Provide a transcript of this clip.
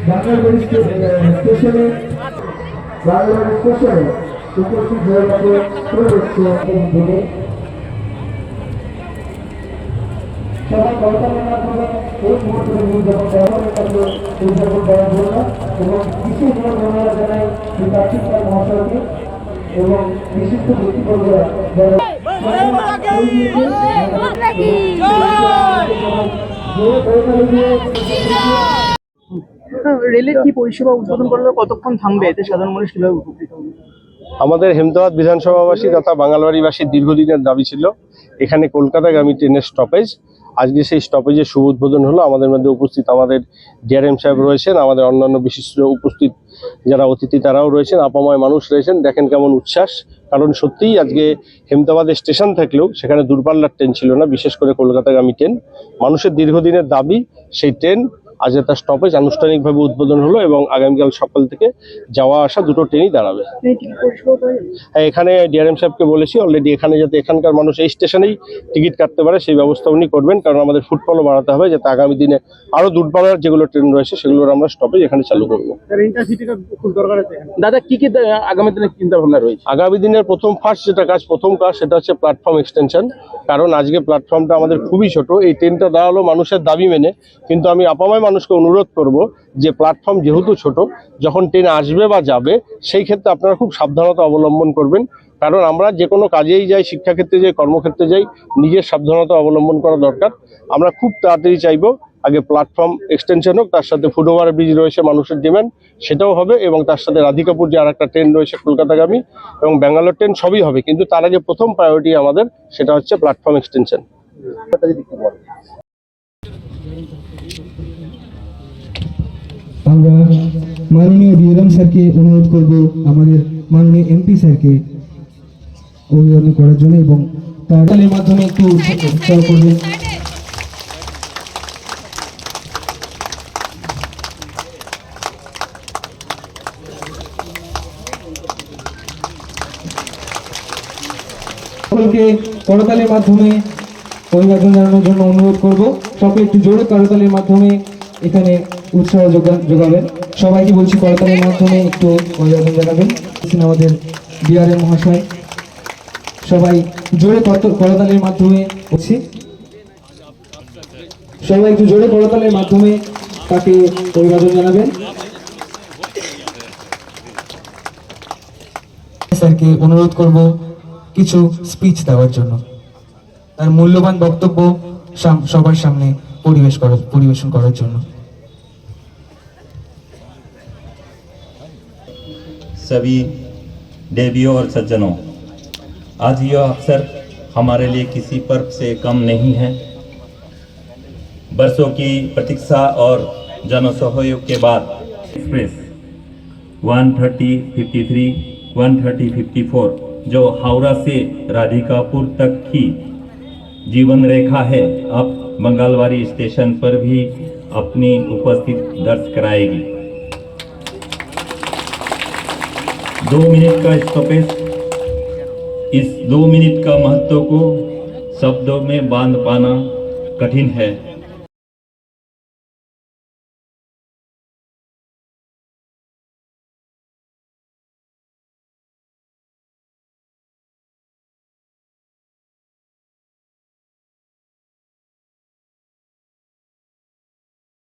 বাংলাদেশ স্টেশনে উপস্থিত হয়ে গেছে প্রবেশ সবাই কলকাতার মাধ্যমে এই মুহূর্তে যখন ব্যবহার করবে উদযাপন করার জন্য এবং বিশেষ ধন্যবাদ জানাই শ্রী কার্তিক মহাশয়কে এবং বিশিষ্ট ব্যক্তিবর্গরা যারা রেলের কি পরিষেবা উদ্বোধন করলে কতক্ষণ থামবে, এতে সাধারণ মানুষ কিভাবে উপকৃত হবে? আমাদের হেমদাবাদ বিধানসভাবাসী তথা বাঙালবাড়িবাসীর দীর্ঘদিনের দাবি ছিল এখানে কলকাতাগামী ট্রেনের স্টপেজ। আজকে সেই স্টপেজের শুভ উদ্বোধন হলো। আমাদের মধ্যে উপস্থিত আমাদের ডিআরএম সাহেব রয়েছেন, আমাদের অন্যান্য বিশিষ্ট উপস্থিত যারা অতিথি তারাও রয়েছেন, আপাময় মানুষ রয়েছেন। দেখেন কেমন উচ্ছ্বাস, কারণ সত্যিই আজকে হেমদাবাদের স্টেশন থাকলেও সেখানে দূরপাল্লার ট্রেন ছিল না, বিশেষ করে কলকাতাগামী ট্রেন। মানুষের দীর্ঘদিনের দাবি সেই ট্রেন আজকে তার স্টপেজ আনুষ্ঠানিকভাবে উদ্বোধন হলো এবং আগামীকাল সকাল থেকে যাওয়া আসা দুটো ট্রেনই দাঁড়াবে। হ্যাঁ, এখানে ডিআরএম সাহেবকে বলেছি অলরেডি এখানে যাতে এখানকার মানুষ এই স্টেশনেই টিকিট কাটতে পারে সেই ব্যবস্থা উনি করবেন, কারণ আমাদের ফুটফলও বাড়াতে হবে যাতে আগামী দিনে আরো দূরপাল্লার যেগুলো ট্রেন রয়েছে সেগুলোর আমরা স্টপেজ এখানে চালু করবো। দাদা কি কি আগামী দিনে চিন্তা ভাবনা রয়েছে? আগামী দিনের প্রথম কাজ সেটা হচ্ছে প্ল্যাটফর্ম এক্সটেনশন। কারণ আজকে প্ল্যাটফর্মটা আমাদের খুবই ছোট, এই ট্রেনটা দাঁড়ালো মানুষের দাবি মেনে, কিন্তু আমি আপাময় মানুষকে অনুরোধ করব যে প্ল্যাটফর্ম যেহেতু ছোট, যখন ট্রেন আসবে বা যাবে সেই ক্ষেত্রে আপনারা খুব সাবধানতা অবলম্বন করবেন। কারণ আমরা যে কোনো কাজেই যাই, শিক্ষাক্ষেত্রে যাই, কর্মক্ষেত্রে যাই, নিজের সাবধানতা অবলম্বন করা দরকার। আমরা খুব তাড়াতাড়ি চাইবো আগে প্ল্যাটফর্ম এক্সটেনশন হোক, তার সাথে ফুটওভার ব্রিজ রয়েছে মানুষের ডিমান্ড সেটাও হবে, এবং তার সাথে রাধিকাপুর যে আর একটা ট্রেন রয়েছে কলকাতাগামী এবং ব্যাঙ্গালোর ট্রেন সবই হবে। কিন্তু তার আগে প্রথম প্রায়োরিটি আমাদের সেটা হচ্ছে প্ল্যাটফর্ম এক্সটেনশন। আমরা মাননীয় ডিএম স্যারকে অনুরোধ করব আমাদের মাননীয় এমপি স্যারকে অভিবাদন করার জন্য এবং তার মাধ্যমে একটু উৎসাহ করবেন। সকলকে করতালির মাধ্যমে অভিবাদন জানানোর জন্য অনুরোধ করব। সকলে একটু জোরে করতালির মাধ্যমে এখানে উৎসাহ যোগাবেন। সবাইকে বলছি করতালির মাধ্যমে একটু অভিবাদন জানাবেন। আমাদের ডিআরএম মহাশয়, সবাই জোরে করতালির মাধ্যমে বলছি, সবাই একটু জোরে করতালির মাধ্যমে তাকে অভিবাদন জানাবেন। স্যারকে অনুরোধ করব কিছু স্পিচ দেওয়ার জন্য, তার মূল্যবান বক্তব্য সবার সামনে পরিবেশন করার জন্য। सभी देवियों और सज्जनों, आज यह अवसर हमारे लिए किसी पर्व से कम नहीं है। बरसों की प्रतीक्षा और जनसहयोग के बाद एक्सप्रेस 13053 13054 जो हावड़ा से राधिकापुर तक की जीवन रेखा है, अब मंगलवारी स्टेशन पर भी अपनी उपस्थिति दर्ज कराएगी। 2 मिनट का स्टॉपेज, इस 2 मिनट का महत्व को शब्दों में बांध पाना कठिन है।